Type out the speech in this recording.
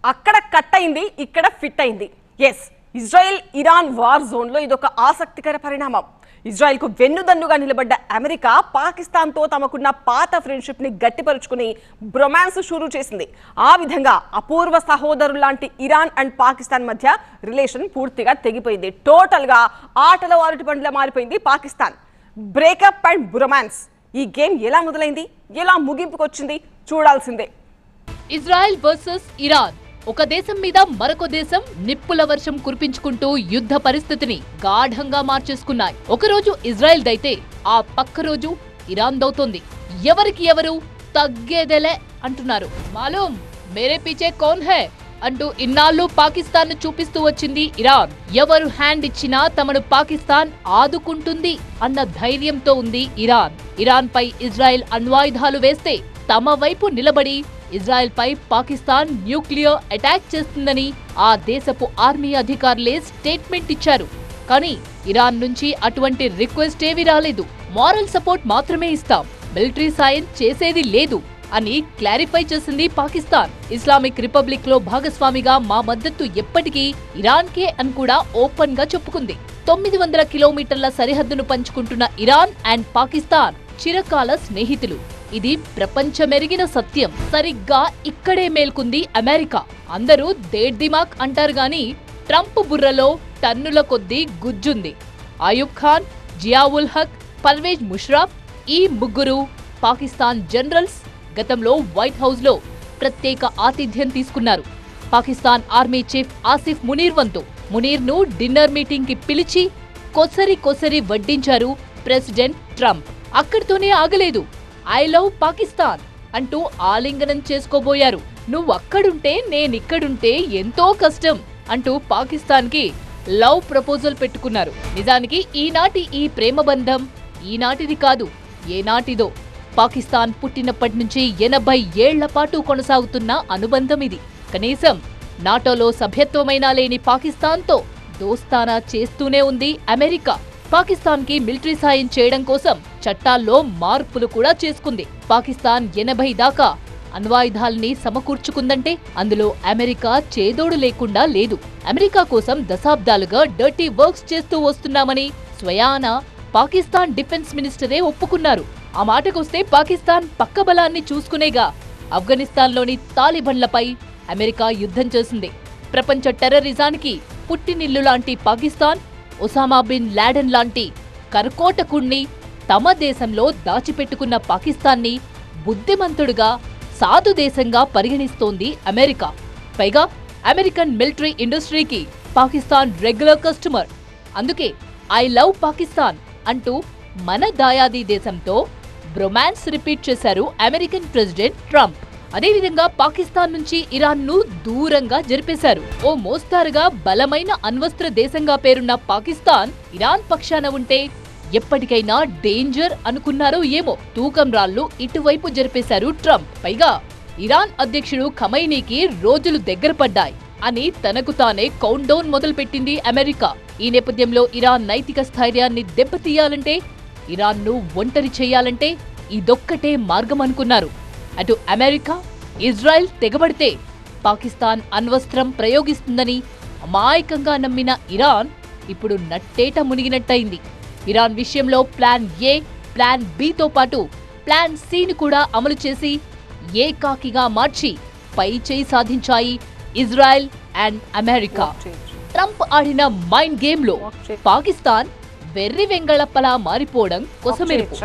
అక్కడ కట్ అయింది, ఇక్కడ ఫిట్ అయింది. ఎస్, ఇజ్రాయెల్ ఇరాన్ వార్ జోన్లో ఇదొక ఆసక్తికర పరిణామం. ఇజ్రాయెల్కు వెన్నుదన్నుగా నిలబడ్డ అమెరికా పాకిస్తాన్తో తమకున్న పాత ఫ్రెండ్షిప్ని గట్టిపరుచుకుని బ్రొమాన్స్ షురూ చేసింది. ఆ విధంగా అపూర్వ సహోదరులాంటి ఇరాన్ అండ్ పాకిస్తాన్ మధ్య రిలేషన్ పూర్తిగా తెగిపోయింది. టోటల్గా ఆటలో అరటి పండులా మారిపోయింది పాకిస్తాన్. బ్రేకప్ అండ్ బ్రొమాన్స్, ఈ గేమ్ ఎలా మొదలైంది, ఎలా ముగింపుకొచ్చింది చూడాల్సిందే. Israel versus Iran. ఒక దేశం మీద మరొక దేశం నిప్పుల వర్షం కురిపించుకుంటూ యుద్ధ పరిస్థితిని గాఢంగా మార్చేసుకున్నాయి. ఒకరోజు ఇజ్రాయెల్ దైతే ఆ పక్క రోజు ఇరాన్ దవుతోంది. ఎవరికి ఎవరు తగ్గేదేలే అంటున్నారు. మాలూమ్ మేరే పీచే కౌన్ హై అంటూ ఇన్నాళ్లు పాకిస్తాన్ ను చూపిస్తూ వచ్చింది ఇరాన్. ఎవరు హ్యాండ్ ఇచ్చినా తమను పాకిస్తాన్ ఆదుకుంటుంది అన్న ధైర్యంతో ఉంది ఇరాన్. ఇరాన్ పై ఇజ్రాయెల్ అణ్వాయుధాలు వేస్తే తమ వైపు నిలబడి ఇజ్రాయెల్ పై పాకిస్తాన్ న్యూక్లియర్ అటాక్ చేస్తుందని ఆ దేశపు ఆర్మీ అధికారులే స్టేట్మెంట్ ఇచ్చారు. కానీ ఇరాన్ నుంచి అటువంటి రిక్వెస్ట్ ఏవీ రాలేదు. మారల్ సపోర్ట్ మాత్రమే ఇస్తాం, మిలిటరీ సాయం చేసేది లేదు అని క్లారిఫై చేసింది పాకిస్తాన్. ఇస్లామిక్ రిపబ్లిక్ లో భాగస్వామిగా మా మద్దతు ఎప్పటికీ ఇరాన్ కే అని కూడా ఓపెన్ గా చెప్పుకుంది. 900 కిలోమీటర్ల సరిహద్దును పంచుకుంటున్న ఇరాన్ అండ్ పాకిస్తాన్ చిరకాల స్నేహితులు. ఇది ప్రపంచమెరిగిన సత్యం. సరిగ్గా ఇక్కడే మేల్కుంది అమెరికా. అందరూ దేడ్ దిమాక్ అంటారు గాని ట్రంప్ బుర్రలో టన్నుల కొద్దీ గుజ్జుంది. అయూబ్ ఖాన్, జియావుల్ హక్, పర్వేజ్ ముషర్రఫ్ ఈ ముగ్గురు పాకిస్తాన్ జనరల్స్ గతంలో వైట్ హౌస్ లో ప్రత్యేక ఆతిథ్యం తీసుకున్నారు. పాకిస్తాన్ ఆర్మీ చీఫ్ ఆసిఫ్ మునీర్ వంతు మునీర్ ను డిన్నర్ మీటింగ్ కి పిలిచి కొసరి వడ్డించారు ప్రెసిడెంట్ ట్రంప్. అక్కడితోనే ఆగలేదు. ఐ లవ్ పాకిస్తాన్ అంటూ ఆలింగనం చేసుకోబోయారు. నువ్వక్కడుంటే నేనిక్కడుంటే ఎంతో కష్టం అంటూ పాకిస్తాన్ కి లవ్ ప్రపోజల్ పెట్టుకున్నారు. నిజానికి ఈనాటి ఈ ప్రేమ బంధం ఈనాటిది కాదు, ఏనాటిదో. పాకిస్తాన్ పుట్టినప్పటి నుంచి 80 ఏళ్ల పాటు కొనసాగుతున్న అనుబంధం ఇది. కనీసం నాటోలో సభ్యత్వమైనా లేని పాకిస్తాన్తో దోస్తానా చేస్తూనే ఉంది అమెరికా. పాకిస్తాన్ కి మిలిటరీ సాయం చేయడం కోసం చట్టాల్లో మార్పులు కూడా చేసుకుంది. పాకిస్తాన్ 80 దాకా అణ్వాయుధాల్ని సమకూర్చుకుందంటే అందులో అమెరికా చేదోడు లేకుండా లేదు. అమెరికా కోసం దశాబ్దాలుగా డర్టీ వర్క్స్ చేస్తూ వస్తున్నామని స్వయాన పాకిస్తాన్ డిఫెన్స్ మినిస్టరే ఒప్పుకున్నారు. ఆ మాటకొస్తే పాకిస్తాన్ పక్క బలాన్ని చూసుకునేగా ఆఫ్ఘనిస్తాన్లోని తాలిబన్లపై అమెరికా యుద్ధం చేసింది. ప్రపంచ టెర్రరిజానికి పుట్టినిల్లు లాంటి పాకిస్తాన్ ఒసామా బిన్ లాడెన్ లాంటి కర్కోటకుణ్ణి తమ దేశంలో దాచిపెట్టుకున్న పాకిస్తాన్ని బుద్ధిమంతుడుగా సాధు దేశంగా పరిగణిస్తోంది అమెరికా. పైగా అమెరికన్ మిలిటరీ ఇండస్ట్రీకి పాకిస్తాన్ రెగ్యులర్ కస్టమర్. అందుకే ఐ లవ్ పాకిస్తాన్ అంటూ మన దాయాది దేశంతో బ్రొమాన్స్ రిపీట్ చేశారు అమెరికన్ ప్రెసిడెంట్ ట్రంప్. అదేవిధంగా పాకిస్తాన్ నుంచి ఇరాన్ ను దూరంగా జరిపేశారు. ఓ మోస్తారుగా బలమైన అణ్వస్త్ర దేశంగా పేరున్న పాకిస్తాన్ ఇరాన్ పక్షాన ఉంటే ఎప్పటికైనా డేంజర్ అనుకున్నారో ఏమో. తూకం రాళ్లు ఇటువైపు జరిపేశారు ట్రంప్. పైగా ఇరాన్ అధ్యక్షుడు ఖమైనీకి రోజులు దగ్గర పడ్డాయి అని తనకు తానే కౌంట్ డౌన్ మొదలుపెట్టింది అమెరికా. ఈ నేపథ్యంలో ఇరాన్ నైతిక స్థైర్యాన్ని దెబ్బతీయాలంటే, ఇరాన్ ను ఒంటరి చేయాలంటే ఇదొక్కటే మార్గం అనుకున్నారు. అటు అమెరికా, ఇజ్రాయెల్ తెగబడితే పాకిస్తాన్ అణ్వస్త్రం ప్రయోగిస్తుందని అమాయకంగా నమ్మిన ఇరాన్ ఇప్పుడు నట్టేట మునిగినట్టయింది. ఇరాన్ విషయంలో ప్లాన్ ఏ, ప్లాన్ బితో పాటు ప్లాన్ సిని కూడా అమలు చేసి ఏకాకిగా మార్చి పై చేయి సాధించాయి ఇజ్రాయెల్ అండ్ అమెరికా. ట్రంప్ ఆడిన మైండ్ గేమ్ లో పాకిస్తాన్ వెర్రి వెంగళప్పలా మారిపోవడం కొసమెరుపు.